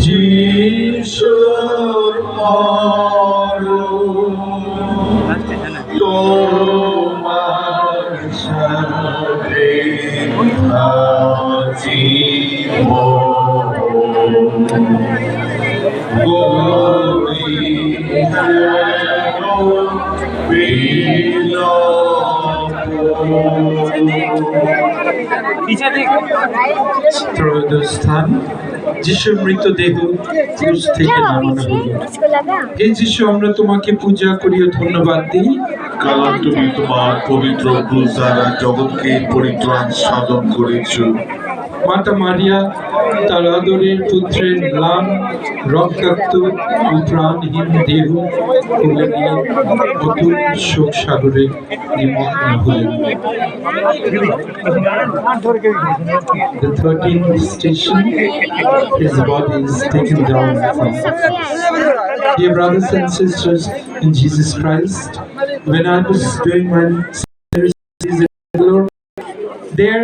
যিশুর তোমার সাথে জীব ত্রয়োদশস্থান যিশুর মৃতদেহ ক্রুশ থেকে নামানো হলো। হে যিশু, আমরা তোমাকে পূজা করি ও ধন্যবাদ দিই, কারণ তুমি তোমার পবিত্র ক্রুশ দ্বারা জগৎকে পরিত্রাণ সাধন করেছ। মাতা মারিয়া তার আদরের পুত্রের ম্লান রক্তাক্ত ও প্রাণহীন দেহ তুলে নিয়ে অতুল শোক সাগরে নিমগ্ন হলেন। The 13th station, his body is taken down from. Dear brothers and sisters in Jesus Christ, when I was doing my services in Bangalore, there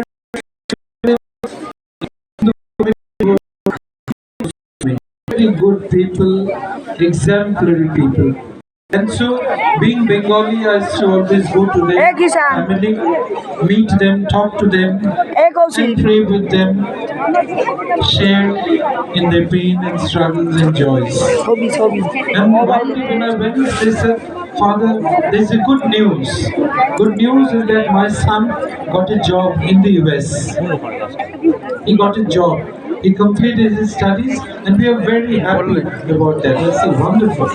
very good people, exemplary people. And so, being Bengali, I used to always go to their family, meet them, talk to them, and pray with them, share in their pain and struggles and joys. And one day when I went, they said, Father, there's a good news. Good news is that my son got a job in the US. He got a job. He completed his studies, and we are very happy about that. That's so wonderful.